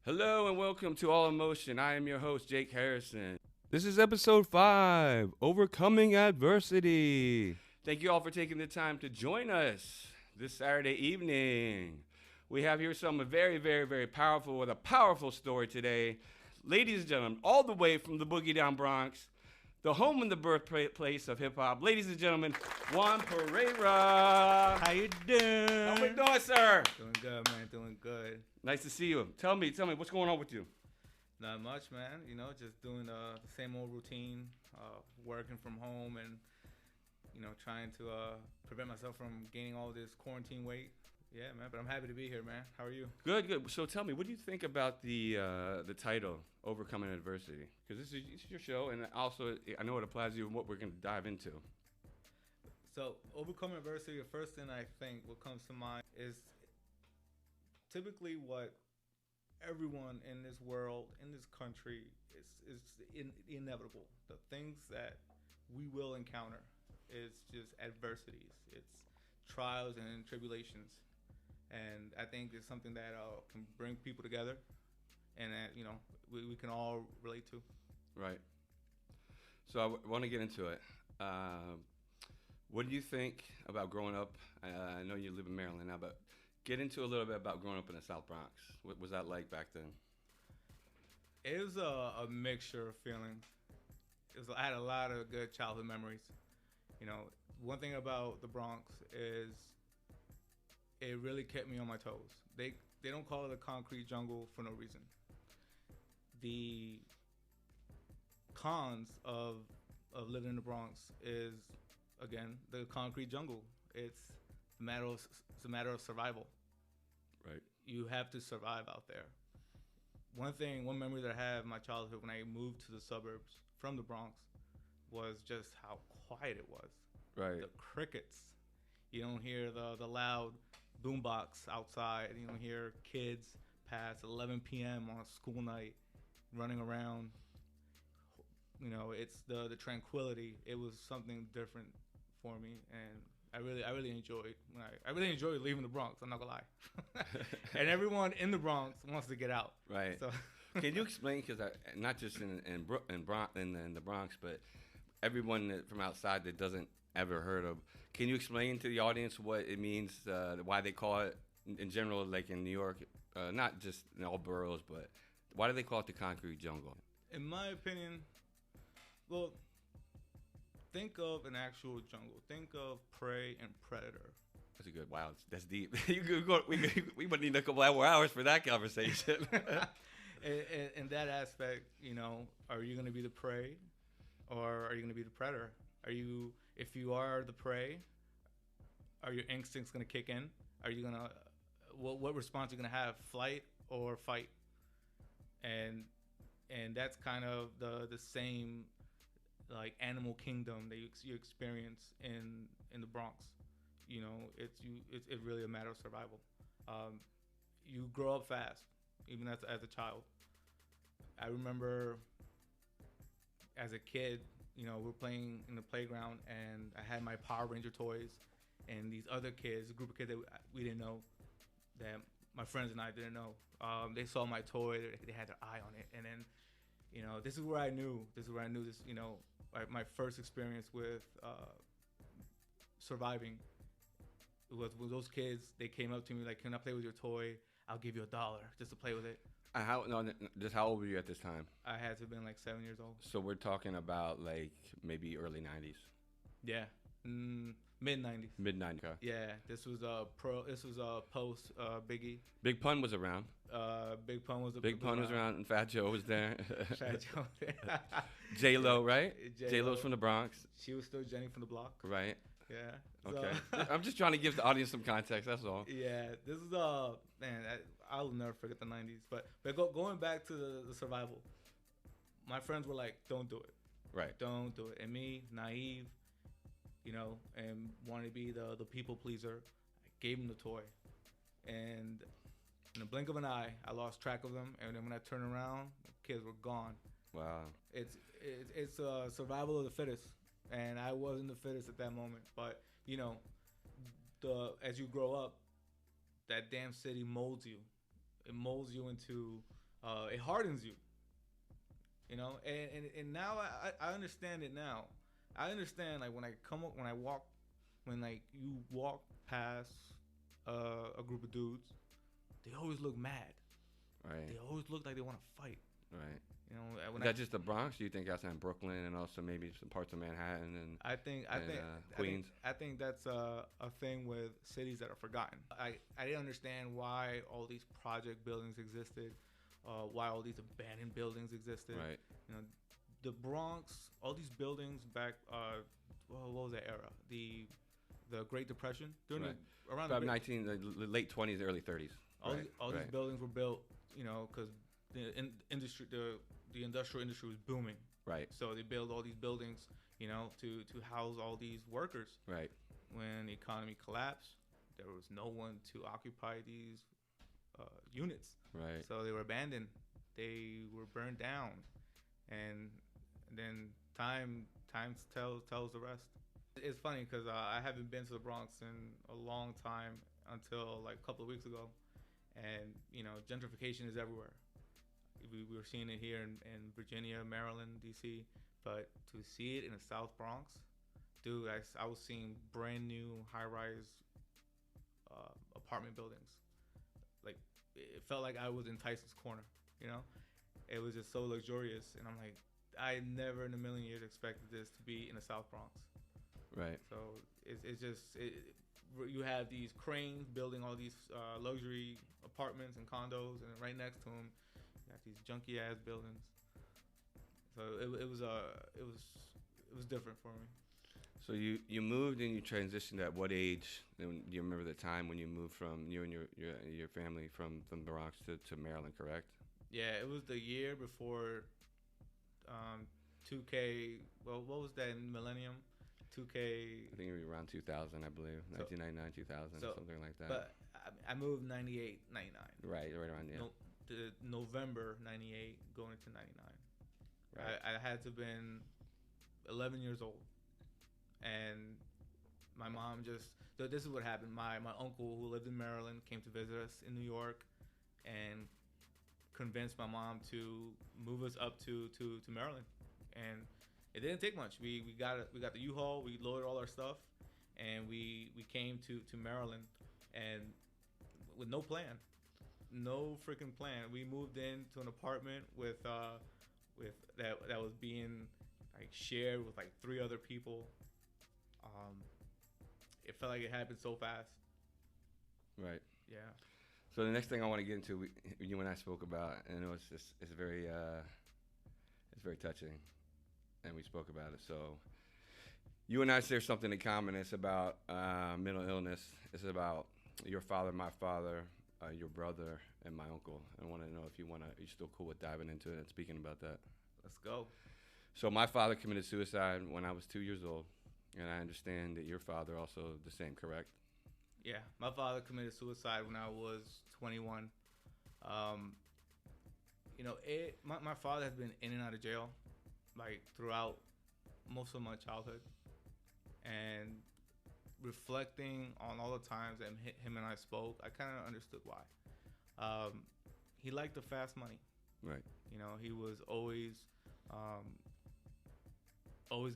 Hello and welcome to All Emotion. I am your host, Jake Harrison. This is episode 5, Overcoming Adversity. Thank you all for taking the time to join us this Saturday evening. We have here someone very, very, very powerful with a powerful story today. Ladies and gentlemen, all the way from the Boogie Down Bronx, the home and the birthplace of hip-hop. Ladies and gentlemen, Juan Pereyra. How you doing? How we doing, sir? Doing good, man. Doing good. Nice to see you. Tell me, what's going on with you? Not much, man. You know, just doing the same old routine, working from home and, trying to prevent myself from gaining all this quarantine weight. Yeah, man, but I'm happy to be here, man. How are you? Good. So tell me, what do you think about the title, Overcoming Adversity? Because this is your show, and also I know it applies to you and what we're going to dive into. So, overcoming adversity, the first thing I think what comes to mind is typically what everyone in this world, in this country, is inevitable. The things that we will encounter is just adversities. It's trials and tribulations. And I think it's something that can bring people together and that, we can all relate to. Right. So I want to get into it. What do you think about growing up? I know you live in Maryland now, but get into a little bit about growing up in the South Bronx. What was that like back then? It was a mixture of feelings. I had a lot of good childhood memories. One thing about the Bronx is it really kept me on my toes. They don't call it a concrete jungle for no reason. The cons of living in the Bronx is, again, the concrete jungle. It's a matter of survival. Right. You have to survive out there. One memory that I have in my childhood when I moved to the suburbs from the Bronx was just how quiet it was. Right. The crickets. You don't hear the loud boombox outside. You don't hear kids past 11 p.m. on a school night running around. It's the tranquility. It was something different for me, and I really enjoyed leaving the Bronx. I'm not gonna lie. And everyone in the Bronx wants to get out. Right. So can you explain? Because not just in the Bronx, but everyone from outside that doesn't ever heard of. Can you explain to the audience what it means? Why they call it in general, like in New York, not just in all boroughs, but why do they call it the concrete jungle? In my opinion, well, think of an actual jungle. Think of prey and predator. That's a good. Wow, that's deep. We would need a couple more hours for that conversation. in that aspect, are you going to be the prey, or are you going to be the predator? If you are the prey, are your instincts going to kick in? Are you going to, what response are you going to have? Flight or fight? And that's kind of the same, like, animal kingdom that you experience in the Bronx. It's really a matter of survival. You grow up fast, even as a child. I remember as a kid, we're playing in the playground, and I had my Power Ranger toys, and these other kids, a group of kids that we didn't know, that my friends and I didn't know, they saw my toy, they had their eye on it, and then, this is where I knew this, my first experience with surviving was with those kids. They came up to me like, "Can I play with your toy? I'll give you $1 just to play with it." How old were you at this time? I had to have been like 7 years old. So we're talking about like maybe early 90s. Yeah, mid 90s. Mid 90s. Okay. Yeah, this was post Biggie. Big Pun was around. Big Pun was around, and Fat Joe was there. Fat Joe. J Lo, right? J Lo's from the Bronx. She was still Jenny from the block. Right. Yeah. Okay. I'm just trying to give the audience some context. That's all. Yeah, this is man. I'll never forget the 90s. But going back to the survival, my friends were like, "Don't do it." Right. Don't do it. And me, naive, and wanting to be the people pleaser, I gave him the toy, and in the blink of an eye, I lost track of them. And then when I turned around, the kids were gone. Wow. It's survival of the fittest. And I wasn't the fittest at that moment. But, as you grow up, that damn city molds you. It molds you into it hardens you. You know, and now I understand it now. I understand, like, when you walk past a group of dudes, they always look mad. Right. They always look like they want to fight. Right. You know, is that just the Bronx? Do you think that's in Brooklyn and also maybe some parts of Manhattan and Queens? I think that's a thing with cities that are forgotten. I didn't understand why all these project buildings existed, why all these abandoned buildings existed. Right. You know, the Bronx, all these buildings back. What was that era? The Great Depression during around about the late 20s, early 30s. All these buildings were built, you know, because the industrial industry was booming. Right. So they built all these buildings, you know, to house all these workers. Right. When the economy collapsed, there was no one to occupy these units. Right. So they were abandoned. They were burned down, and then time tells the rest. It's funny because I haven't been to the Bronx in a long time until like a couple of weeks ago, and you know, gentrification is everywhere. We were seeing it here in Virginia, Maryland, D.C., but to see it in the South Bronx, dude, I was seeing brand new high-rise apartment buildings. Like, it felt like I was in Tyson's Corner, you know? It was just so luxurious, and I'm like, I never in a million years expected this to be in the South Bronx. Right. So it's just you have these cranes building all these luxury apartments and condos, and right next to them, you got these junky ass buildings. So it was different for me. So you moved and you transitioned at what age? Do you remember the time when you moved from you and your family from the Bronx to Maryland, correct? Yeah, it was the year before 2K. Well, what was that in Millennium? 2K. I think it was around 2000, I believe. 1999, 2000, something like that. But I moved 98, 99. Right around, yeah. The November 98 going into 99. Right. I had to have been 11 years old. And my mom this is what happened. My uncle who lived in Maryland came to visit us in New York and convinced my mom to move us up to Maryland. And it didn't take much. We got the U-Haul, we loaded all our stuff, and we came to Maryland, and with no plan. No freaking plan. We moved into an apartment with that was being like shared with like 3 other people. It felt like it happened so fast. Right. Yeah. So the next thing I want to get into, you and I spoke about, and it's very touching, and we spoke about it. So you and I share something in common. It's about mental illness. It's about your father, my father, your brother, and my uncle. I want to know if you're still cool with diving into it and speaking about that. Let's go. So my father committed suicide when I was 2 years old, and I understand that your father also the same, correct? Yeah, my father committed suicide when I was 21. You know, my father has been in and out of jail, like, throughout most of my childhood. And reflecting on all the times that him and I spoke, I kind of understood why. He liked the fast money. Right. You know, he was always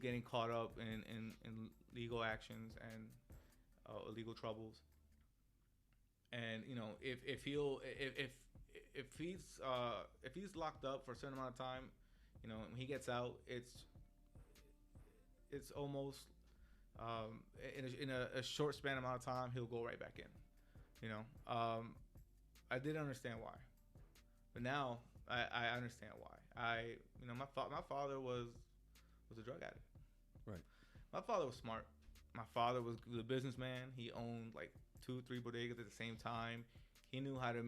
getting caught up in legal actions and illegal troubles. And you know, if he's locked up for a certain amount of time, you know, when he gets out, it's almost in a short span amount of time, he'll go right back in. You know, I didn't understand why, but now I understand why. My father was a drug addict. Right. My father was smart. My father was a businessman. He owned like 2-3 bodegas at the same time. He knew how to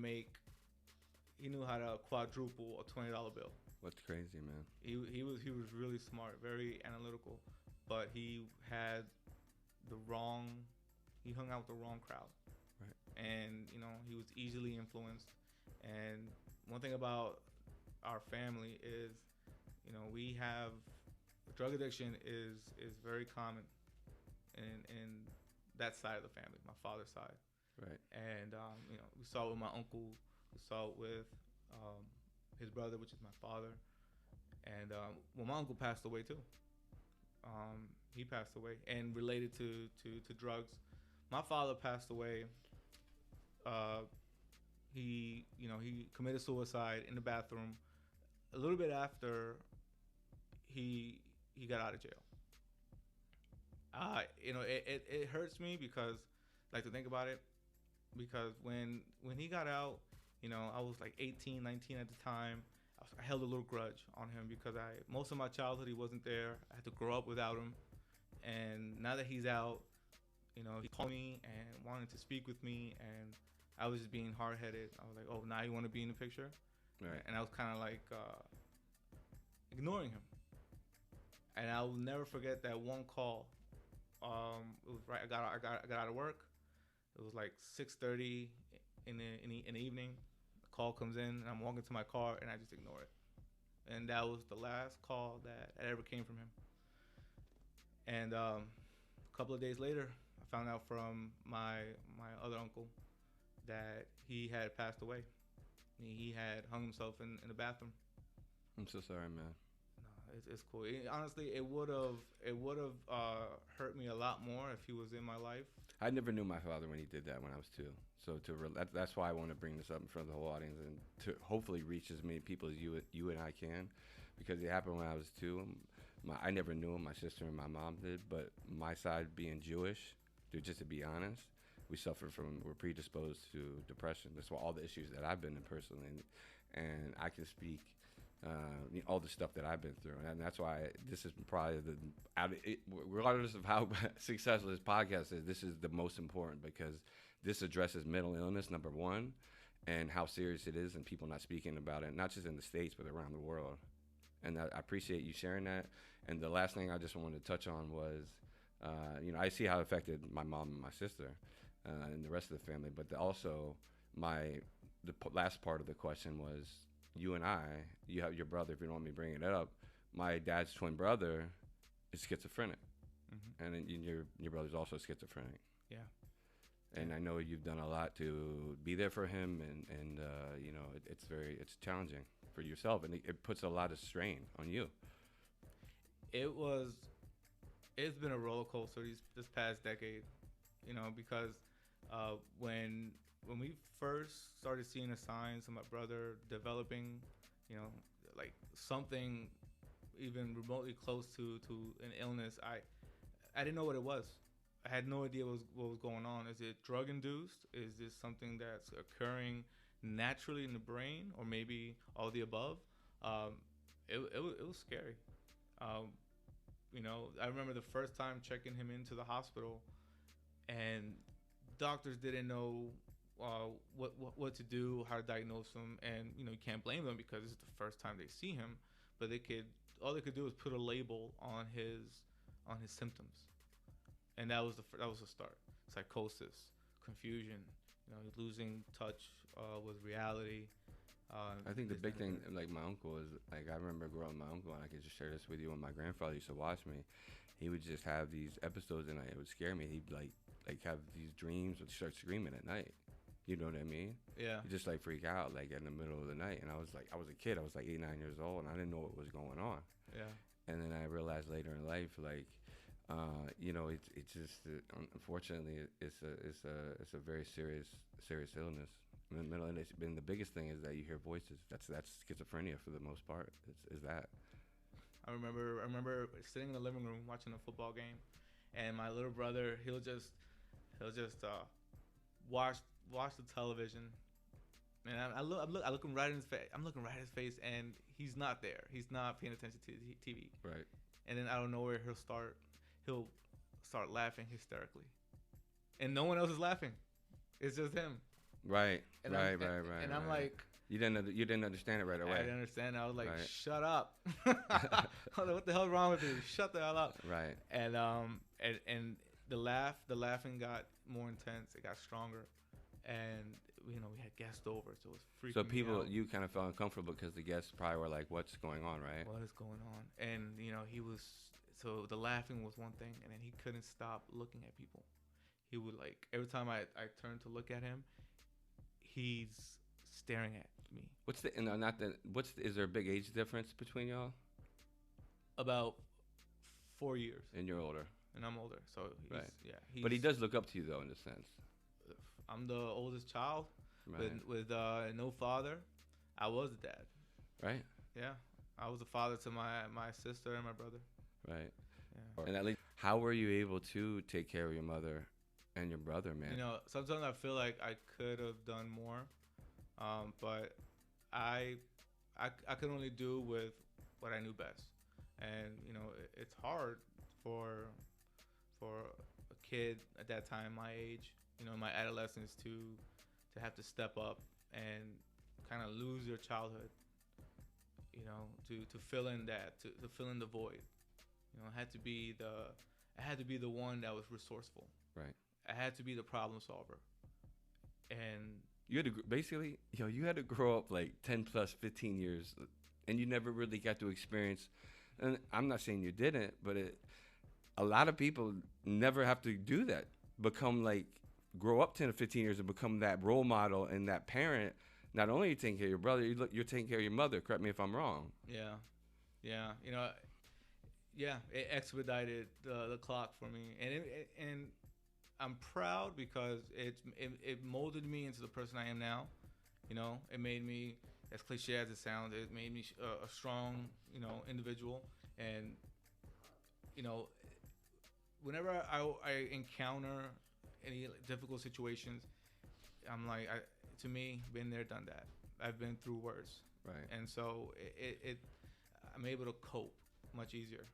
quadruple a $20 bill. That's crazy, man. He was really smart, very analytical, but he hung out with the wrong crowd. Right. And you know, he was easily influenced. And one thing about our family is, you know, we have drug addiction is very common in that side of the family, my father's side. Right. And you know, we saw it with my uncle, we saw it with his brother, which is my father, and well, my uncle passed away too. He passed away, and related to drugs. My father passed away. He committed suicide in the bathroom a little bit after he got out of jail. It hurts me because, like, to think about it, because when he got out, I was like 18, 19 at the time. I held a little grudge on him because most of my childhood he wasn't there. I had to grow up without him, and now that he's out, he called me and wanted to speak with me, and I was just being hard-headed. I was like, oh, now you want to be in the picture? Right. And I was kind of like ignoring him. And I will never forget that one call. It was right. I got out of work. It was like 6:30 in the evening. The call comes in, and I'm walking to my car, and I just ignore it. And that was the last call that ever came from him. And a couple of days later, I found out from my other uncle that he had passed away. He had hung himself in the bathroom. I'm so sorry, man. No, it's cool. Honestly, it would have hurt me a lot more if he was in my life. I never knew my father when he did that when I was 2. So that's why I want to bring this up in front of the whole audience and to hopefully reach as many people as you and I can, because it happened when I was 2. I never knew him. My sister and my mom did, but my side being Jewish, just to be honest, we're predisposed to depression. That's why all the issues that I've been in personally, and I can speak all the stuff that I've been through, and that's why this is probably regardless of how successful this podcast is, this is the most important, because this addresses mental illness, number one, and how serious it is, and people not speaking about it, not just in the States but around the world. And I appreciate you sharing that. And the last thing I just wanted to touch on was, I see how it affected my mom and my sister and the rest of the family, but also the last part of the question was, you have your brother, if you don't want me bringing it up, my dad's twin brother is schizophrenic. Mm-hmm. And then your brother's also schizophrenic. Yeah. And I know you've done a lot to be there for him, and it's challenging for yourself, and it puts a lot of strain on you. It's been a roller coaster this past decade, because when we first started seeing the signs of my brother developing, like something even remotely close to an illness, I didn't know what it was. I had no idea what was going on. Is it drug induced? Is this something that's occurring naturally in the brain, or maybe all the above? It was scary. I remember the first time checking him into the hospital, and doctors didn't know what to do, how to diagnose him, and you can't blame them because this is the first time they see him. But all they could do was put a label on his symptoms, and that was the start. Psychosis, confusion, losing touch with reality. I think the big thing, like my uncle, is like I remember growing up with my uncle, and I could just share this with you. When my grandfather used to watch me, he would just have these episodes, and it would scare me. He'd like have these dreams, and start screaming at night. You know what I mean? Yeah. He'd just like freak out like in the middle of the night, and I was a kid. I was like 8, 9 years old, and I didn't know what was going on. Yeah. And then I realized later in life, like, it's just unfortunately it's a very serious illness. Mental illness. And the biggest thing is that you hear voices. That's schizophrenia for the most part. Is that. I remember sitting in the living room watching a football game, and my little brother he'll just watch the television, and I look him right in his face. I'm looking right at his face, and he's not there. He's not paying attention to the TV. Right. And then out of nowhere he'll start laughing hysterically, and no one else is laughing. It's just him. Right. And right. And I'm like, you didn't understand it right away. I didn't understand. I was like, right. Shut up. What the hell's wrong with you? Shut the hell up. Right. And the laughing got more intense. It got stronger, and we had guests over, so it was freaking. So people, me out. You kind of felt uncomfortable because the guests probably were like, "What's going on?" Right. What is going on? And he was. So the laughing was one thing, and then he couldn't stop looking at people. He would every time I turned to look at him, he's staring at me. Is there a big age difference between y'all? About 4 years. And you're older. And I'm older, so right. Yeah. But he does look up to you, though, in a sense. I'm the oldest child, right. with no father. I was a dad. Right. Yeah, I was a father to my sister and my brother. Right. Yeah. And at least, how were you able to take care of your mother and your brother, man? You know, sometimes I feel like I could have done more, but I could only do with what I knew best. And you know, it's hard for a kid at that time, my age, you know, my adolescence, to have to step up and kind of lose your childhood. You know, to fill in that, to fill in the void. You know, I had to be the one that was resourceful. Right. I had to be the problem solver. And you had to basically, you had to grow up like 10 plus 15 years, and you never really got to experience. And I'm not saying you didn't, but a lot of people never have to do that. Grow up 10 or 15 years and become that role model and that parent. Not only are you taking care of your brother, you're taking care of your mother. Correct me if I'm wrong. Yeah. You know, it expedited the clock for me, and I'm proud because it molded me into the person I am now. You know, it made me, as cliche as it sounds, it made me a strong, individual. And you know, whenever I encounter any difficult situations, I'm like, to me, been there, done that. I've been through worse. Right. And so I'm able to cope much easier.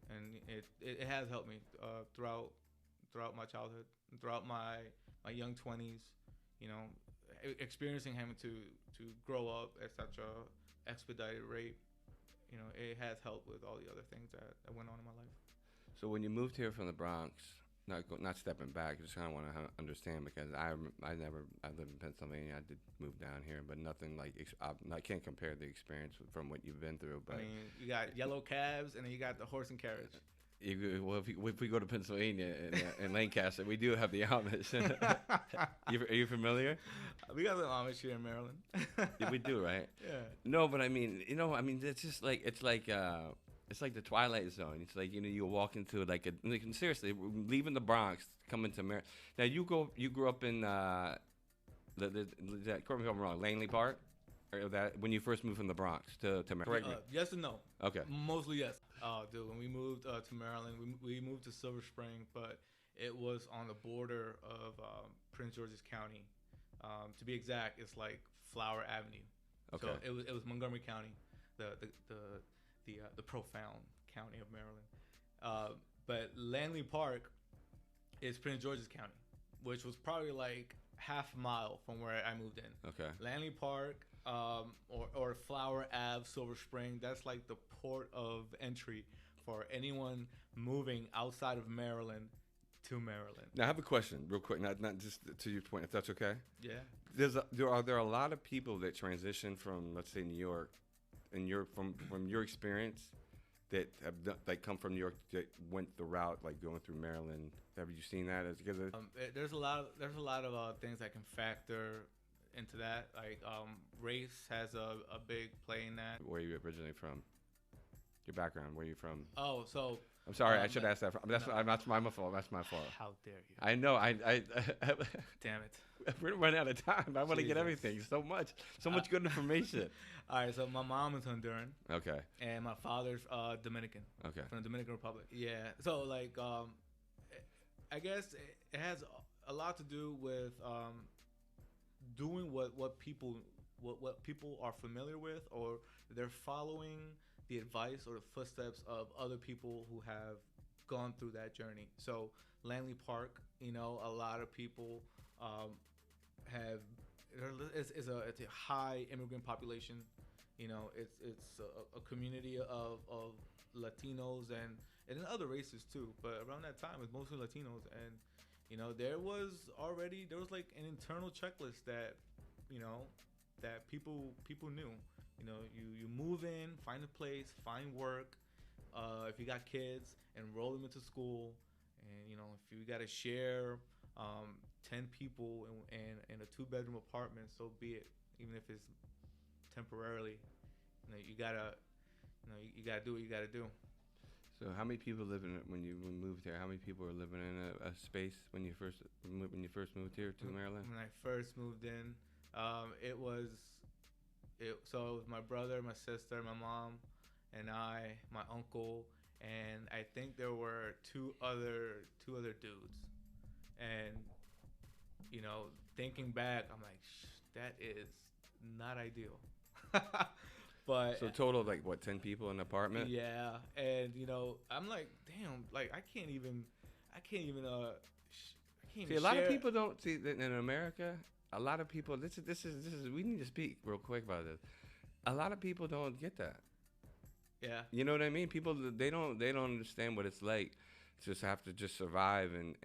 And it has helped me throughout my childhood, throughout my young 20s, you know, experiencing having to grow up at such a expedited rate. You know, it has helped with all the other things that went on in my life. So when you moved here from the Bronx, not stepping back, I just kind of want to understand, because I live in Pennsylvania. I did move down here, but nothing like I can't compare the experience from what you've been through. But I mean, you got yellow cabs, and then you got the horse and carriage. If we go to Pennsylvania and Lancaster, we do have the Amish. Are you familiar? We got the Amish here in Maryland. Yeah, we do, right? Yeah. No, but I mean, it's just like it's like the Twilight Zone. It's like, you walk into seriously, leaving the Bronx, coming to Maryland. Now you grew up in correct me if I'm wrong, Langley Park, or that when you first moved from the Bronx to Maryland. Yes and no. Okay. Mostly yes. Dude, when we moved to Maryland, we moved to Silver Spring, but it was on the border of Prince George's County. To be exact, it's like Flower Avenue. Okay. So it was Montgomery County, the profound county of Maryland. But Langley Park is Prince George's County, which was probably like half a mile from where I moved in. Okay. Langley Park, or Flower Ave, Silver Spring, that's like the port of entry for anyone moving outside of Maryland to Maryland. Now I have a question real quick, not just to your point, if that's okay. Yeah. Are there a lot of people that transition from, let's say, New York, and from your experience, that have come from New York, that went the route like going through Maryland? Have you seen that? There's a lot of things that can factor into that. Like race has a big play in that. Where are you originally from? Your background. Where are you from? Oh, so I'm sorry. I should ask that. That's my fault. That's my fault. How dare you? I know. I Damn it. We're running out of time. I want to get everything. So much good information. All right. So my mom is Honduran. Okay. And my father's Dominican. Okay. From the Dominican Republic. Yeah. So like, I guess it has a lot to do with doing what people are familiar with, or they're following the advice or the footsteps of other people who have gone through that journey. So Langley Park, a lot of people it's a high immigrant population. It's a community of Latinos and then other races too. But around that time, it's mostly Latinos, and there was like an internal checklist that that people knew. You move in, find a place, find work. If you got kids, enroll them into school, and if you got to share 10 people in a 2-bedroom apartment, so be it. Even if it's temporarily. You gotta, you gotta do what you gotta do. So how many people live in it when you moved here? How many people are living in a space when you first moved here to Maryland? When I first moved in, it was my brother, my sister, my mom, and my uncle, and I think there were two other dudes. And thinking back, I'm like, that is not ideal. But so total of like what, 10 people in an apartment? Yeah, and I'm like, damn, like I can't even see, a lot of people don't see that in America. A lot of people. This is. We need to speak real quick about this. A lot of people don't get that. Yeah. You know what I mean? People, they don't understand what it's like to just have to just survive, and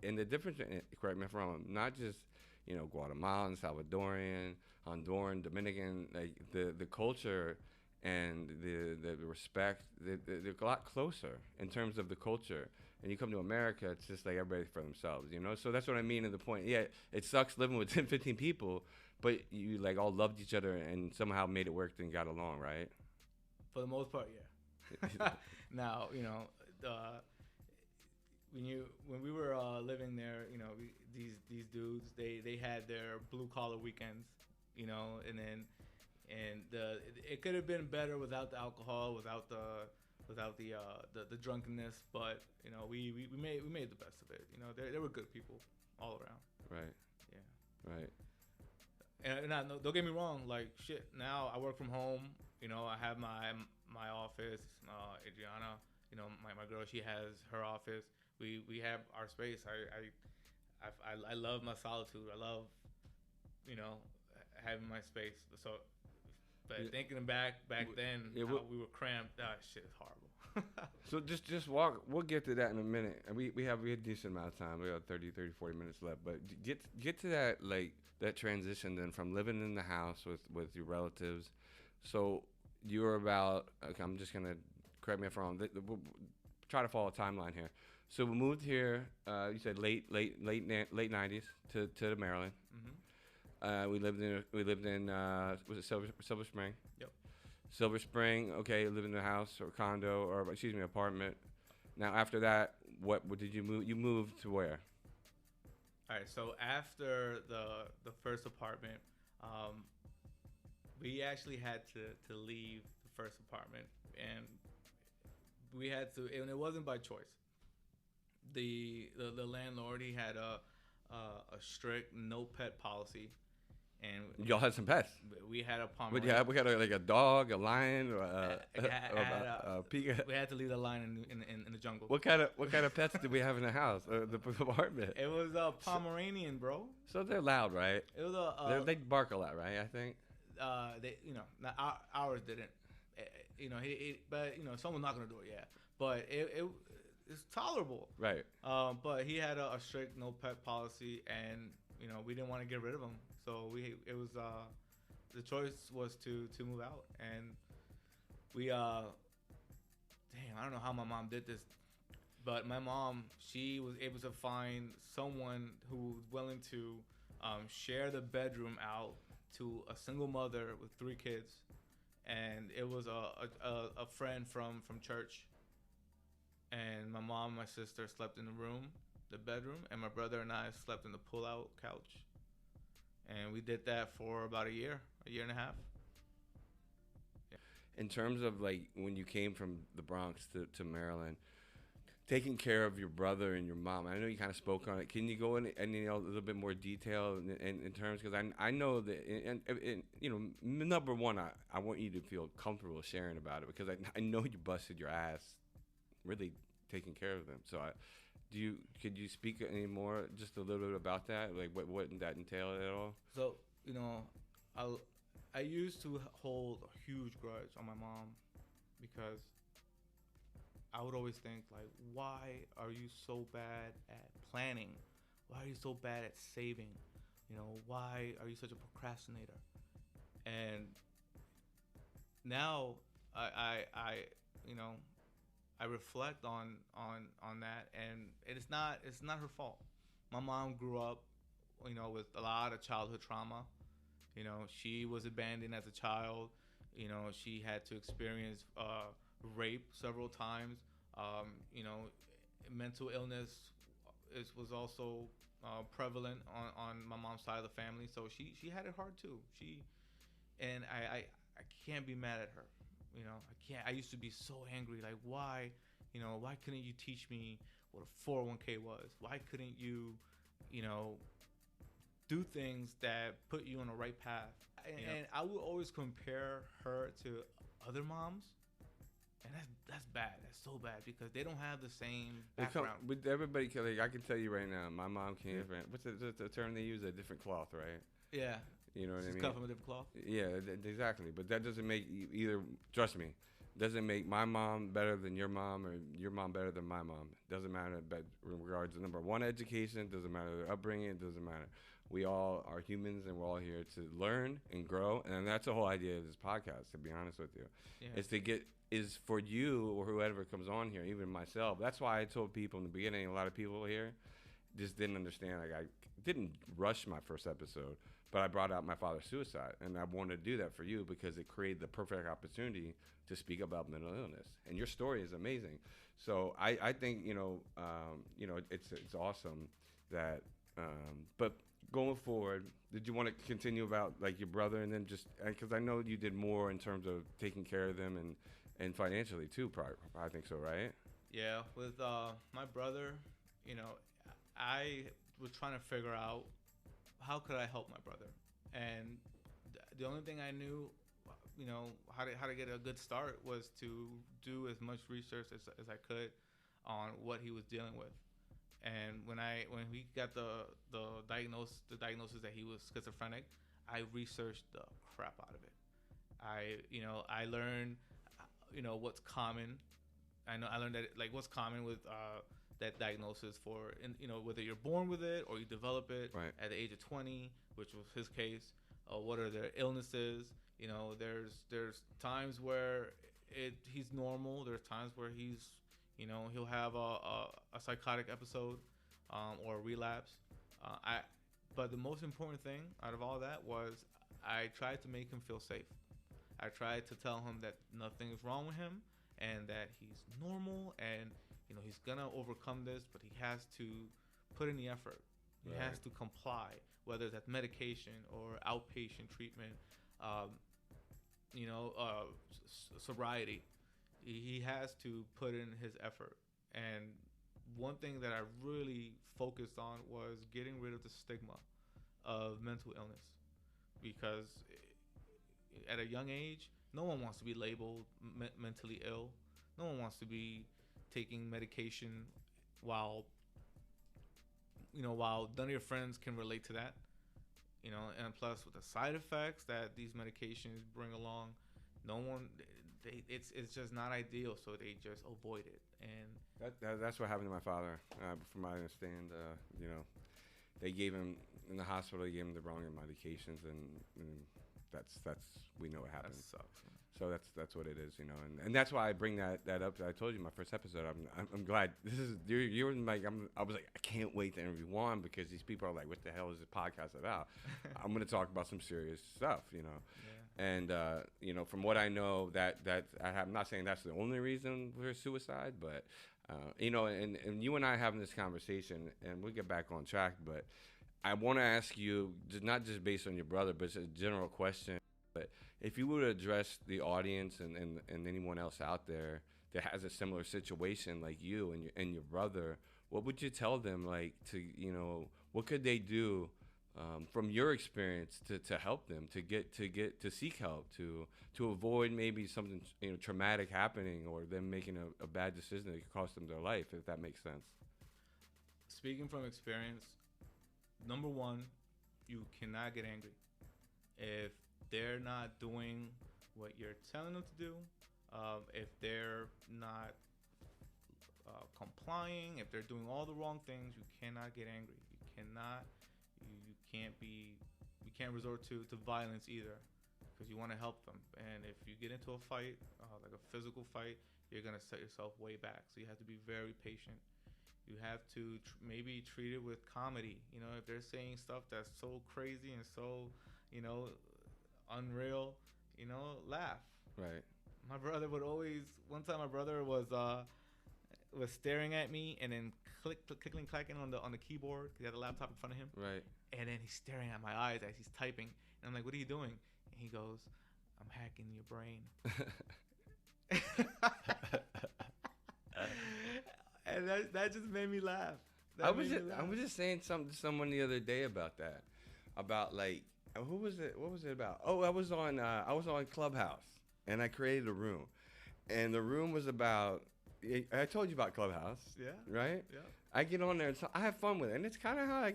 the difference. Correct me if I'm wrong. Not just Guatemalan, Salvadorian, Honduran, Dominican. Like the culture and the respect. They're a lot closer in terms of the culture. And you come to America, it's just like everybody for themselves, So that's what I mean. To the point, yeah, it sucks living with 10, 15 people, but you like all loved each other and somehow made it work and got along, right? For the most part, yeah. Now, when we were living there, these dudes, they had their blue collar weekends, it could have been better without the alcohol, without the drunkenness, but we made the best of it. They were good people all around. Right. Yeah. Right. And don't get me wrong, like shit. Now I work from home. I have my office. Adriana, my girl, she has her office. We have our space. I love my solitude. I love having my space. So, but thinking back then, how we were cramped. That shit is horrible. So just walk. We'll get to that in a minute. And we have a decent amount of time. We have 30, 40 minutes left. But get to that, like that transition then from living in the house with your relatives. So you were about. Okay, I'm just gonna correct me if I'm wrong. We'll try to follow a timeline here. So we moved here. You said late 90s to Maryland. Mm-hmm. We lived in was it Silver Spring? Yep. Silver Spring. Okay, lived in a house or condo or apartment. Now after that, what did you move? You moved to where? All right. So after the first apartment, we actually had to leave the first apartment, and we had to, and it wasn't by choice. The landlord, he had a strict no pet policy, and y'all had some pets. We had a Pomeranian. We had like a dog, a lion, or a pig. We had to leave the lion in the jungle. What kind of pets did we have in the house, the apartment? It was a Pomeranian, bro. So they're loud, right? It was they bark a lot, right? I think. They not ours didn't. But someone's not gonna do it, yeah. But it's tolerable, right? But he had a strict no pet policy, and we didn't want to get rid of him, so the choice was to move out, and we I don't know how my mom did this, but my mom, she was able to find someone who was willing to share the bedroom out to a single mother with 3 kids, and it was a friend from church. And my mom and my sister slept in the room, the bedroom, and my brother and I slept in the pull-out couch. And we did that for about a year and a half. Yeah. In terms of like when you came from the Bronx to Maryland, taking care of your brother and your mom, I know you kind of spoke on it. Can you go in a little bit more detail in terms, because I know that, number one, I want you to feel comfortable sharing about it, because I know you busted your ass really taking care of them. So could you speak any more, just a little bit about that? Like what did that entail at all? So, I used to hold a huge grudge on my mom, because I would always think like, why are you so bad at planning? Why are you so bad at saving? Why are you such a procrastinator? And now I reflect on that, and it's not her fault. My mom grew up, with a lot of childhood trauma, You know, she was abandoned as a child. You know, she had to experience rape several times. You know, mental illness was also prevalent on my mom's side of the family. So she had it hard too. I can't be mad at her. You know, I can't. I used to be so angry. Like, why, you know, why couldn't you teach me what a 401k was? Why couldn't you, you know, do things that put you on the right path? And I would always compare her to other moms, and that's bad. That's so bad because they don't have the same background. With everybody, like, I can tell you right now, my mom came from, what's the term they use? A different cloth, right? Yeah. You know what I mean? Cut from a different cloth. Yeah, exactly. But that doesn't make either. Trust me, doesn't make my mom better than your mom or your mom better than my mom. Doesn't matter. But in regards to number one, education, doesn't matter their upbringing. It doesn't matter. We all are humans, and we're all here to learn and grow. And that's the whole idea of this podcast. To be honest with you, is for you or whoever comes on here, even myself. That's why I told people in the beginning. A lot of people here just didn't understand. Like, I didn't rush my first episode. But I brought out my father's suicide, and I wanted to do that for you because it created the perfect opportunity to speak about mental illness. And your story is amazing. So I think it's awesome that. But going forward, did you want to continue about like your brother, and then just because I know you did more in terms of taking care of them and financially too. I think so, right? Yeah, with my brother, you know, I was trying to figure out, how could I help my brother? And the only thing I knew, you know, how to get a good start was to do as much research as I could on what he was dealing with. And when we got the diagnosis that he was schizophrenic, I researched the crap out of it. I learned, you know, what's common. I learned that, like, what's common with that diagnosis for, you know, whether you're born with it or you develop it at the age of 20, which was his case. What are their illnesses? You know, there's times where he's normal. There's times where he's, you know, he'll have a psychotic episode or a relapse. But the most important thing out of all that was I tried to make him feel safe. I tried to tell him that nothing is wrong with him and that he's normal and, you know, he's gonna overcome this, but he has to put in the effort. He has to comply, whether that's medication or outpatient treatment, sobriety. He has to put in his effort. And one thing that I really focused on was getting rid of the stigma of mental illness, because at a young age, no one wants to be labeled mentally ill. No one wants to be taking medication while none of your friends can relate to that, you know, and plus with the side effects that these medications bring along, it's just not ideal, so they just avoid it. And that's what happened to my father. From what I understand, you know, they gave him in the hospital. They gave him the wrong medications, and that's we know what happened. That sucks. So that's what it is, you know, and that's why I bring that up. I told you my first episode. I'm glad this is you're like I was like, I can't wait to interview Juan, because these people are like, what the hell is this podcast about? I'm going to talk about some serious stuff, you know. Yeah. And you know, from what I know, that I'm not saying that's the only reason for suicide, but you know, and you and I having this conversation, and we'll get back on track, but I want to ask you, not just based on your brother, but it's a general question. But if you were to address the audience and anyone else out there that has a similar situation like you and your brother, what would you tell them? Like, to, you know, what could they do from your experience to help them to seek help, to avoid maybe something, you know, traumatic happening, or them making a bad decision that could cost them their life, if that makes sense? Speaking from experience, number one, you cannot get angry. If they're not doing what you're telling them to do, if they're not complying, if they're doing all the wrong things, you cannot get angry. You can't resort to violence either, because you want to help them. And if you get into a fight, like a physical fight, you're going to set yourself way back. So you have to be very patient. You have to maybe treat it with comedy. You know, if they're saying stuff that's so crazy and so, unreal, laugh. Right. My brother would always. One time, my brother was staring at me and then clicking, clacking on the keyboard because he had a laptop in front of him. Right. And then he's staring at my eyes as he's typing, and I'm like, "What are you doing?" And he goes, "I'm hacking your brain." And that just made me laugh. I was just saying something to someone the other day about that, about like, who was it? What was it about? Oh, I was on Clubhouse, and I created a room, and the room was about. I told you about Clubhouse. Yeah. Right. Yeah. I get on there and I have fun with it, and it's kind of how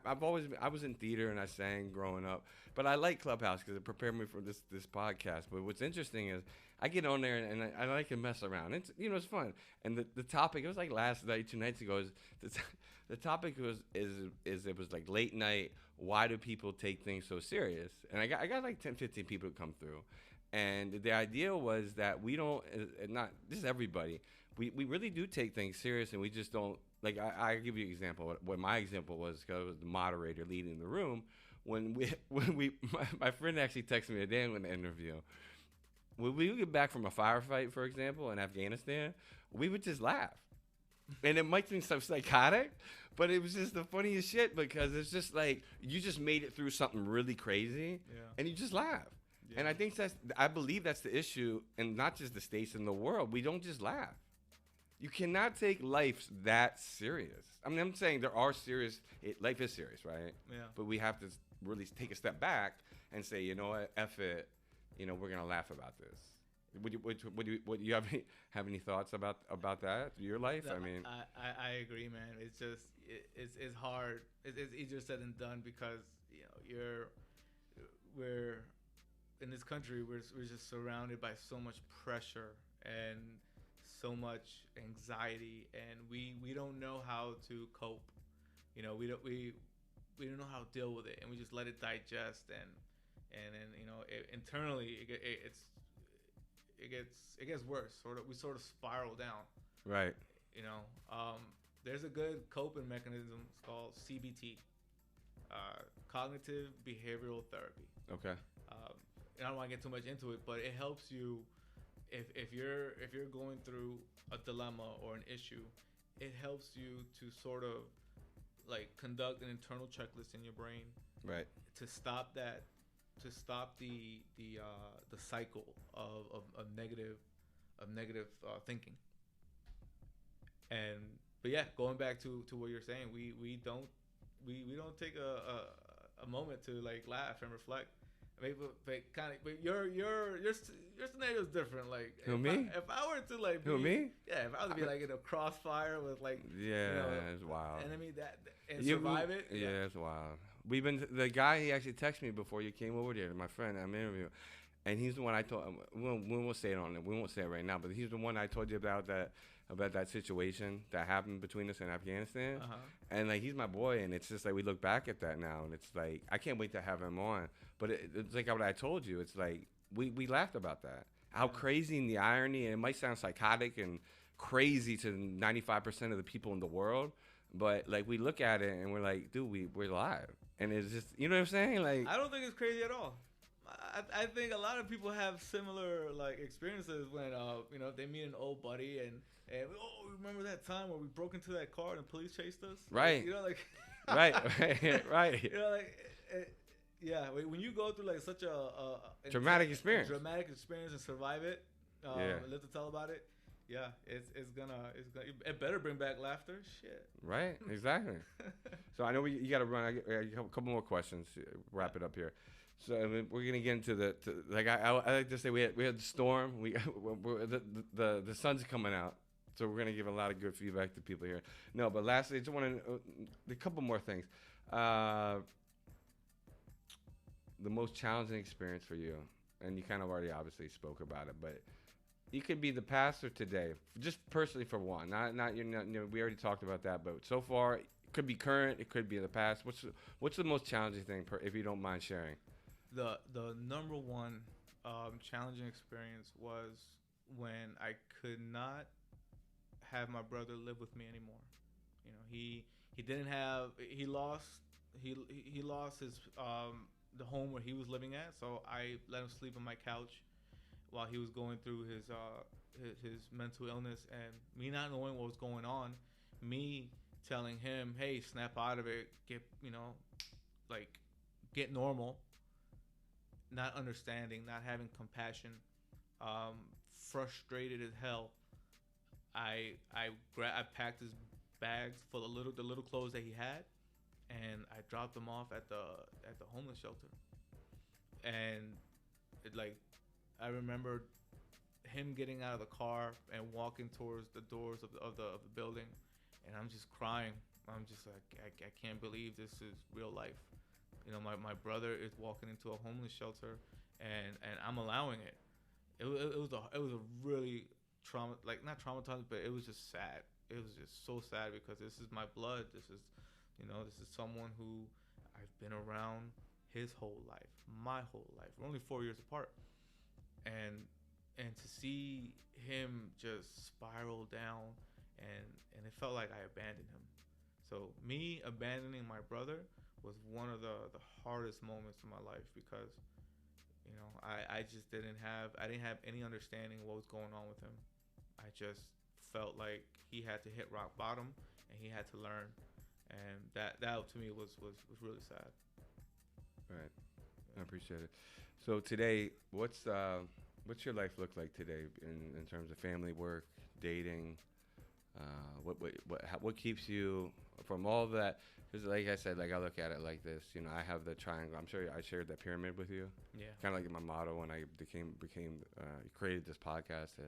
I was in theater and I sang growing up, but I like Clubhouse because it prepared me for this podcast. But what's interesting is I get on there and I like to mess around. It's it's fun, and the topic, it was like last night, 2 nights ago, the topic is it was like late night. Why do people take things so serious? And I got like 10, 15 people to come through, and the idea was that we don't, not this is everybody. We really do take things serious, and we just don't. Like, I give you an example. What my example was, because I was the moderator leading the room. My friend actually texted me today in the interview. When we would get back from a firefight, for example, in Afghanistan, we would just laugh. And it might seem so psychotic, but it was just the funniest shit, because it's just like, you just made it through something really crazy, and you just laugh. Yeah. And I believe that's the issue, and not just the States, in the world. We don't just laugh. You cannot take life that serious. I mean, I'm saying there are serious. Life is serious, right? Yeah. But we have to really take a step back and say, you know what, F it. We're gonna laugh about this. Would you have any thoughts about that? Your life? No, I mean, I agree, man. It's just it's hard. It's easier said than done, because we're in this country. We're just surrounded by so much pressure and so much anxiety, and we don't know how to cope. We don't know how to deal with it, and we just let it digest, and then internally it gets worse. We sort of spiral down. Right. There's a good coping mechanism. It's called CBT, cognitive behavioral therapy. Okay. And I don't want to get too much into it, but it helps you. If you're going through a dilemma or an issue, it helps you to sort of like conduct an internal checklist in your brain, right, to stop the cycle of negative thinking. But yeah, going back to what you're saying, we don't take a moment to like laugh and reflect. I mean, but your scenario is different. Like, if I were to like, me? Yeah, if I was to be like in a crossfire with like, it's wild. Enemy and survive it. Yeah, it's wild. The guy, he actually texted me before you came over there, my friend I'm interviewing, and he's the one I told. We won't say it on it. We won't say it right now, but he's the one I told you about that situation that happened between us in Afghanistan. Uh-huh. And like, he's my boy, and it's just like we look back at that now, and it's like I can't wait to have him on. But it's like what I told you. It's like we laughed about that. How crazy, and the irony, and it might sound psychotic and crazy to 95% of the people in the world, but like we look at it and we're like, dude, we're live, and it's just, you know what I'm saying? Like, I don't think it's crazy at all. I think a lot of people have similar like experiences when they meet an old buddy and remember that time where we broke into that car and the police chased us? Right. Like, right. Yeah, when you go through like such a dramatic experience and survive it, live to tell about it. Yeah, it better bring back laughter. Shit. Right, exactly. So I know you got to run. I got a couple more questions to wrap it up here. So I mean, we're gonna get into I like to say we had the storm. The sun's coming out, so we're gonna give a lot of good feedback to people here. No, but lastly, I just want a couple more things. The most challenging experience for you, and you kind of already obviously spoke about it, but you could be the past or today, just personally for one. Not we already talked about that, but so far it could be current, it could be the past. What's the most challenging thing, if you don't mind sharing? The number one challenging experience was when I could not have my brother live with me anymore. He lost his the home where he was living at. So I let him sleep on my couch while he was going through his mental illness, and me not knowing what was going on, me telling him, "Hey, snap out of it, like get normal." Not understanding, not having compassion, frustrated as hell. I packed his bags full of the little clothes that he had, and I dropped them off at the homeless shelter. And it, like, I remember him getting out of the car and walking towards the doors of the building, and I'm just crying. I'm just like, I can't believe this is real life. My brother is walking into a homeless shelter, and I'm allowing it. It was a really not traumatizing, but it was just sad. It was just so sad because this is my blood. This is someone who I've been around his whole life, my whole life. We're only 4 years apart, and to see him just spiral down, and it felt like I abandoned him. So me abandoning my brother was one of the hardest moments in my life because I just didn't have any understanding of what was going on with him. I just felt like he had to hit rock bottom and he had to learn, and that to me was really sad. Right. I appreciate it. So today, what's your life look like today in terms of family, work, dating? What keeps you from all that? Because like I said, like I look at it like this. I have the triangle. I'm sure I shared that pyramid with you. Yeah. Kind of like my motto when I created this podcast.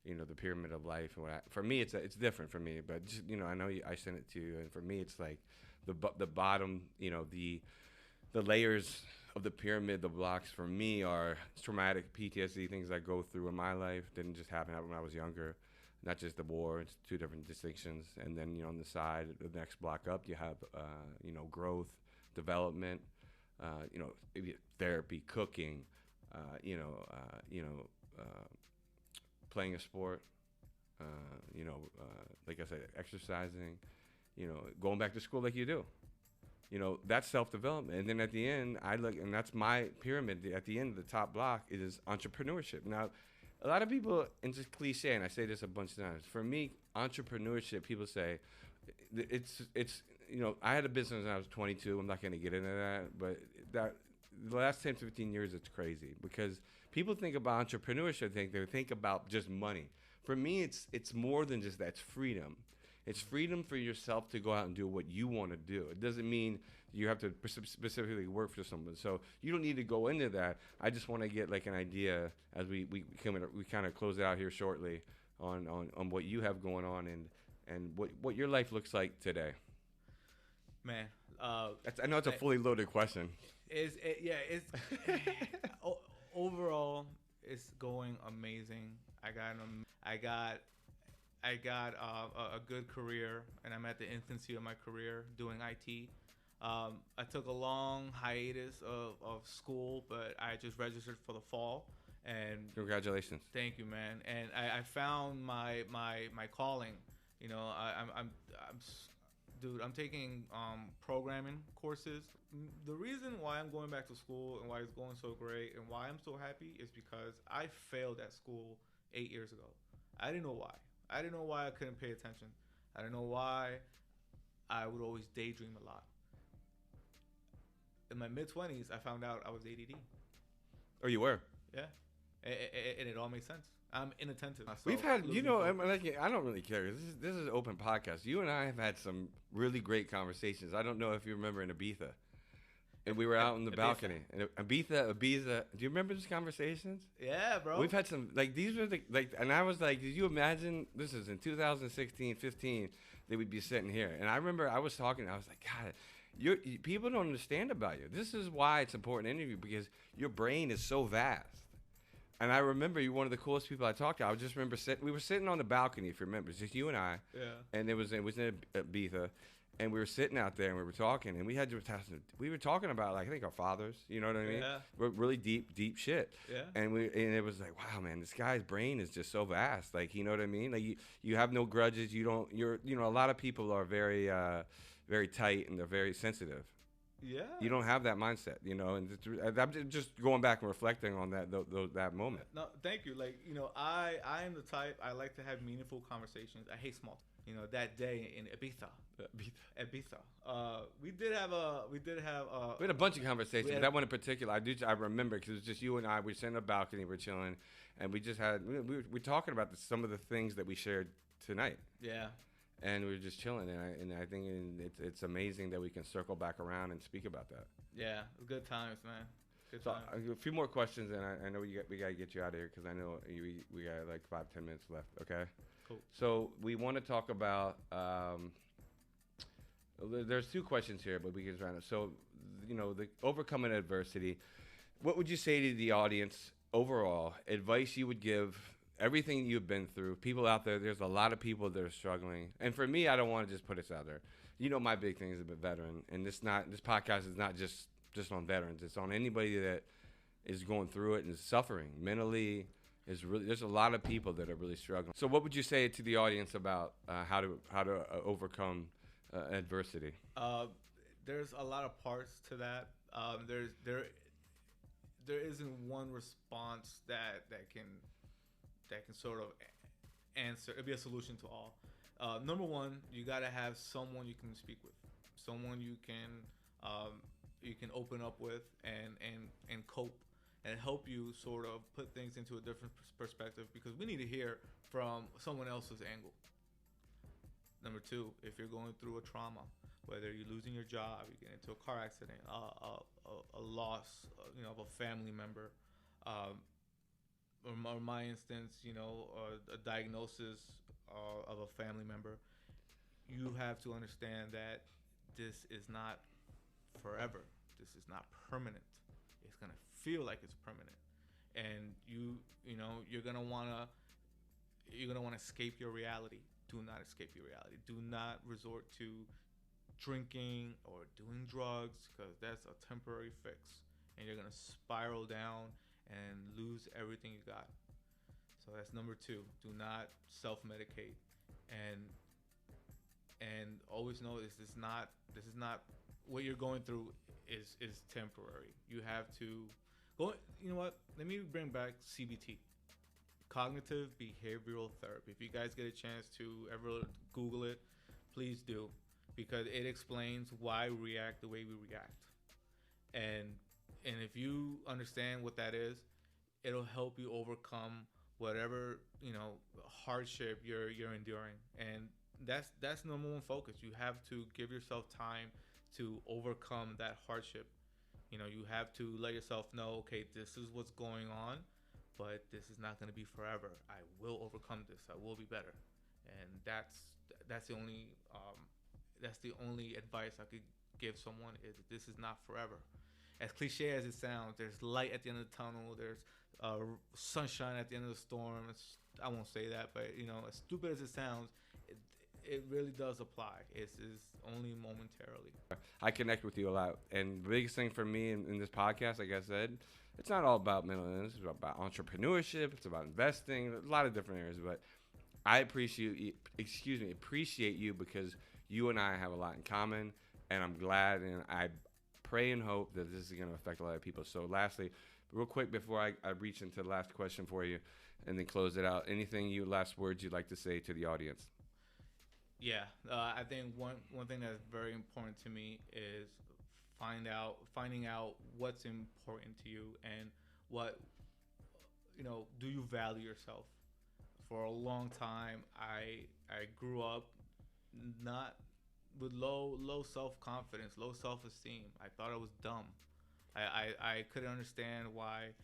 The pyramid of life. And for me, it's different for me. But just, I know I sent it to you, and for me, it's like the bottom. The layers of the pyramid, the blocks for me are traumatic PTSD, things I go through in my life. Didn't just happen when I was younger. Not just the war, it's two different distinctions. And then, on the side, the next block up, you have, growth, development, therapy, cooking, playing a sport, like I said, exercising, going back to school like you do. That's self-development. And then at the end, I look, and that's my pyramid. At the end of the top block is entrepreneurship. Now, a lot of people, and just cliche, and I say this a bunch of times, for me, entrepreneurship, people say, it's I had a business when I was 22. I'm not going to get into that, but the last 10 to 15 years, it's crazy because people think about entrepreneurship, they think about just money. For me, it's more than just that. It's freedom. It's freedom for yourself to go out and do what you want to do. It doesn't mean you have to specifically work for someone. So you don't need to go into that. I just want to get like an idea as we kind of close it out here shortly on what you have going on and what your life looks like today. Man, I know it's a fully loaded question. Overall, it's going amazing. I got a good career, and I'm at the infancy of my career doing IT. I took a long hiatus of school, but I just registered for the fall. And congratulations. Thank you, man. And I found my calling. I'm taking programming courses. The reason why I'm going back to school and why it's going so great and why I'm so happy is because I failed at school 8 years ago. I didn't know why. I didn't know why I couldn't pay attention. I didn't know why I would always daydream a lot. In my mid-20s, I found out I was ADD. Oh, you were? Yeah. And it all makes sense. I'm inattentive. We've had, I don't really care. This is an open podcast. You and I have had some really great conversations. I don't know if you remember in Ibiza. And we were out on the balcony. And Ibiza. Do you remember these conversations? Yeah, bro. We've had some, these were and I was like, did you imagine, this is in 2016, 15, they would be sitting here. And I remember I was talking, I was like, God, people don't understand about you. This is why it's important to interview, because your brain is so vast. And I remember you're one of the coolest people I talked to. I just remember we were sitting on the balcony, if you remember, it's just you and I. Yeah. And it was in Ibiza. And we were sitting out there and we were talking, and we were talking about, like, I think our fathers, you know what I mean? Yeah. We're really deep shit. Yeah. And it was like, wow, man, this guy's brain is just so vast. Like, you know what I mean? Like, you have no grudges. A lot of people are very, very tight, and they're very sensitive. Yeah. You don't have that mindset, you know. And I'm just going back and reflecting on that moment. No, thank you. Like, you know, I am the type, I like to have meaningful conversations. I hate small talk. You know, that day in Ibiza, we had a bunch of conversations, but that one in particular, I remember because it was just you and I. We were sitting on the balcony, we're chilling, and we just had we were talking about some of the things that we shared tonight. Yeah. And we were just chilling, and I think it's amazing that we can circle back around and speak about that. Yeah, good times, man. Good so times. A few more questions, and I know we got to get you out of here because I know we got like 5-10 minutes left. Okay. Cool. So we want to talk about. There's 2 questions here, but we can try to. So, you know, the overcoming adversity. What would you say to the audience overall? Advice you would give. Everything you've been through, people out there, there's a lot of people that are struggling. And for me, I don't want to just put this out there. You know, my big thing is a veteran. And this podcast is not just on veterans. It's on anybody that is going through it and is suffering mentally. There's a lot of people that are really struggling. So what would you say to the audience about how to overcome adversity? There's a lot of parts to that. There isn't one response that can sort of answer. It'd be a solution to all. Number one, you gotta have someone you can speak with, someone you can open up with and cope and help you sort of put things into a different perspective, because we need to hear from someone else's angle. Number two, if you're going through a trauma, whether you're losing your job, you get into a car accident, a loss, of a family member, or my instance, a diagnosis of a family member, you have to understand that this is not forever. This is not permanent. It's gonna feel like it's permanent, and you're gonna wanna escape your reality. Do not escape your reality. Do not resort to drinking or doing drugs, because that's a temporary fix, and you're gonna spiral down and lose everything you got. So that's number two. Do not self-medicate, and always know this is not what you're going through is temporary. You have to go. You know what? Let me bring back CBT, cognitive behavioral therapy. If you guys get a chance to ever Google it, please do, because it explains why we react the way we react, and if you understand what that is, it'll help you overcome whatever hardship you're enduring. And that's number one focus. You have to give yourself time to overcome that hardship. You have to let yourself know, okay, this is what's going on, but this is not going to be forever. I will overcome this. I will be better. And that's the only advice I could give someone, is that this is not forever. As cliche as it sounds, there's light at the end of the tunnel. There's sunshine at the end of the storm. I won't say that, but as stupid as it sounds, it really does apply. It's only momentarily. I connect with you a lot, and the biggest thing for me in this podcast, like I said, it's not all about mental illness. It's about entrepreneurship. It's about investing. A lot of different areas, but I appreciate you because you and I have a lot in common, and I'm glad, and I pray and hope that this is going to affect a lot of people. So lastly, real quick before I reach into the last question for you and then close it out, last words you'd like to say to the audience? Yeah, I think one thing that's very important to me is finding out what's important to you, and what do you value yourself. For a long time, I grew up not with low self-confidence, low self-esteem. I thought I was dumb. I couldn't understand why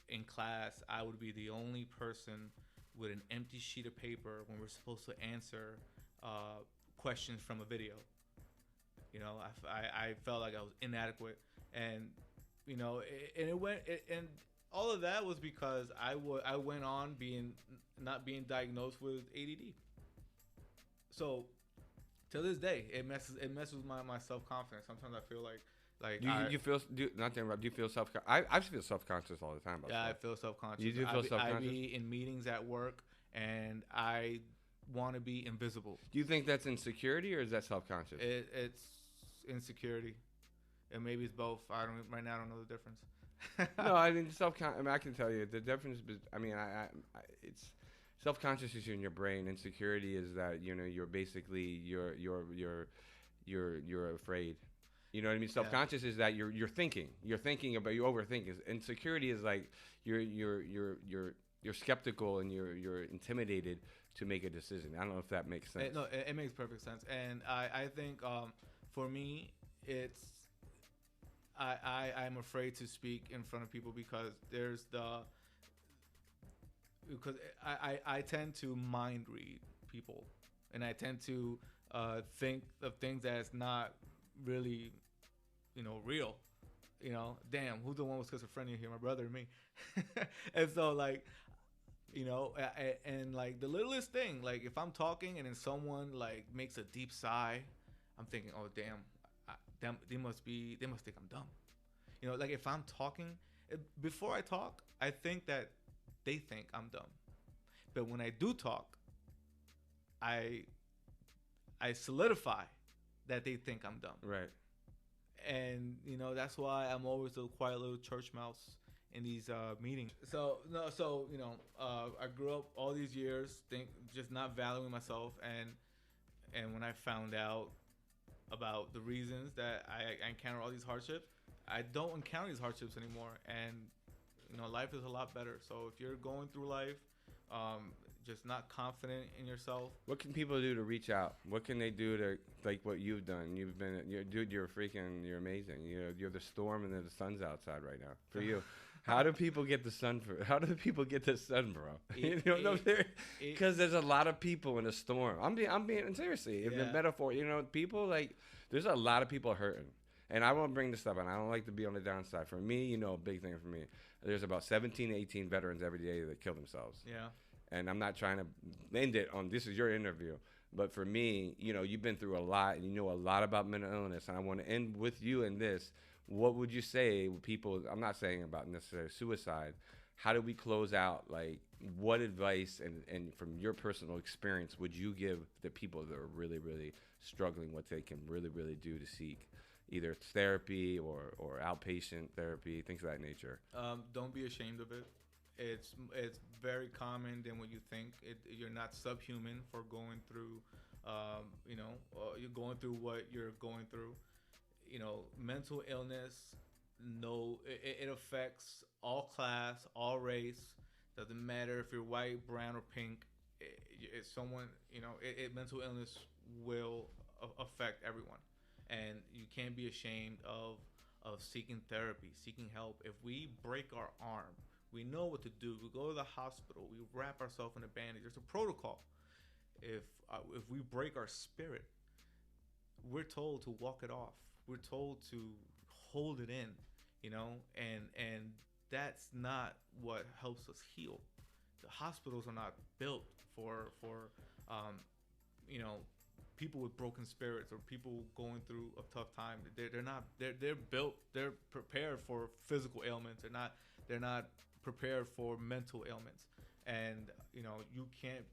in class I would be the only person with an empty sheet of paper when we're supposed to answer questions from a video. I felt like I was inadequate, and and all of that was because I went on not being diagnosed with ADD. So to this day, it messes with my self-confidence. Sometimes I feel like you feel self? I feel self-conscious all the time. Yeah, I feel self-conscious. You do feel self-conscious? I be in meetings at work, and I want to be invisible. Do you think that's insecurity, or is that self-conscious? It's insecurity. And maybe it's both. Right now I don't know the difference. No, I mean I can tell you the difference. I mean, it's self-conscious is in your brain. Insecurity is that you're basically you're afraid. You know what I mean? Self-conscious is that you're thinking about you overthink. Insecurity is like you're skeptical and you're intimidated to make a decision. I don't know if that makes sense. No, it makes perfect sense. And I think for me, it's I'm afraid to speak in front of people because I tend to mind read people, and I tend to think of things that's not really real. Damn, who's the one with schizophrenia here, my brother or me? And so like and like the littlest thing, like if I'm talking and then someone like makes a deep sigh, I'm thinking, oh damn, they must think I'm dumb. Like if I'm talking, before I talk, I think that they think I'm dumb. But when I do talk, I solidify that they think I'm dumb. Right. And that's why I'm always a quiet little church mouse in these meetings. So I grew up all these years just not valuing myself, and when I found out about the reasons that I encounter all these hardships, I don't encounter these hardships anymore, and life is a lot better. So if you're going through life just not confident in yourself, what can people do to reach out? What can they do to, like what you've done? You're amazing. You're the storm and then the sun's outside right now for you. How do people get the sun bro? Because there's a lot of people in a storm. I'm being seriously. If the metaphor, people like there's a lot of people hurting. And I won't bring this up, and I don't like to be on the downside. For me, a big thing for me, there's about 17 to 18 veterans every day that kill themselves. Yeah. And I'm not trying to end it on this is your interview. But for me, you've been through a lot, and you know a lot about mental illness. And I want to end with you in this. What would you say people, I'm not saying about necessarily suicide, how do we close out, like, what advice and from your personal experience would you give the people that are really, really struggling, what they can really, really do to seek either therapy or outpatient therapy, things of that nature? Don't be ashamed of it. It's very common than what you think. You're not subhuman for going through, you're going through what you're going through. Mental illness, it affects all class, all race. Doesn't matter if you're white, brown, or pink. It's someone, mental illness will affect everyone. And you can't be ashamed of seeking therapy, seeking help. If we break our arm, we know what to do. We go to the hospital. We wrap ourselves in a bandage. There's a protocol. If we break our spirit, we're told to walk it off. We're told to hold it in, and that's not what helps us heal. The hospitals are not built for people with broken spirits or people going through a tough time. They're built. They're prepared for physical ailments. They're not prepared for mental ailments. And you can't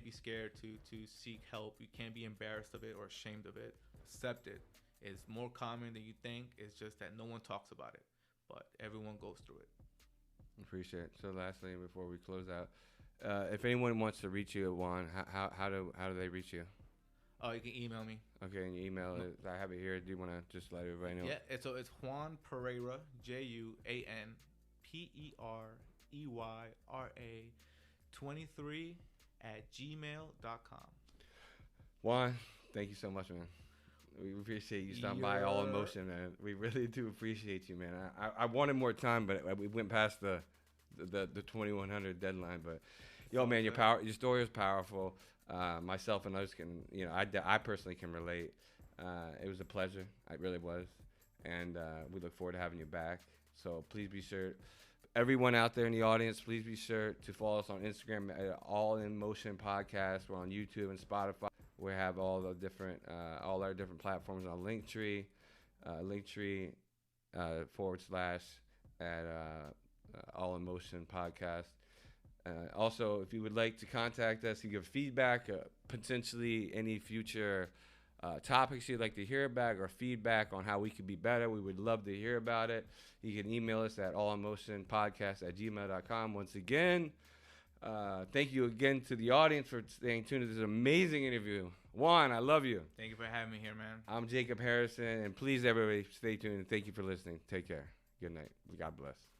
be scared to seek help. You can't be embarrassed of it or ashamed of it. Accept it. It's more common than you think. It's just that no one talks about it, but everyone goes through it. Appreciate it. So lastly, before we close out, if anyone wants to reach you, Juan, how do they reach you? Oh, you can email me. Okay, and your email is, I have it here. Do you want to just let everybody know? Yeah, it's Juan Pereyra, JUAN PEREYRA 23 @gmail.com. Juan, thank you so much, man. We appreciate you stopping by. All emotion, man. We really do appreciate you, man. I wanted more time, but we went past the 2100 deadline. But man, your story is powerful. Myself and others can, I personally can relate. It was a pleasure. It really was, and we look forward to having you back. So please be sure. Everyone out there in the audience, please be sure to follow us on Instagram at All in Motion Podcast. We're on YouTube and Spotify. We have all our different platforms on Linktree, // at All in Motion Podcast. Also, if you would like to contact us, you give feedback, potentially any future topics you'd like to hear about or feedback on how we could be better, we would love to hear about it. You can email us at allemotionpodcast@gmail.com. Once again, thank you again to the audience for staying tuned to this amazing interview. Juan, I love you. Thank you for having me here, man. I'm Jacob Harrison, and please, everybody, stay tuned. And thank you for listening. Take care. Good night. God bless.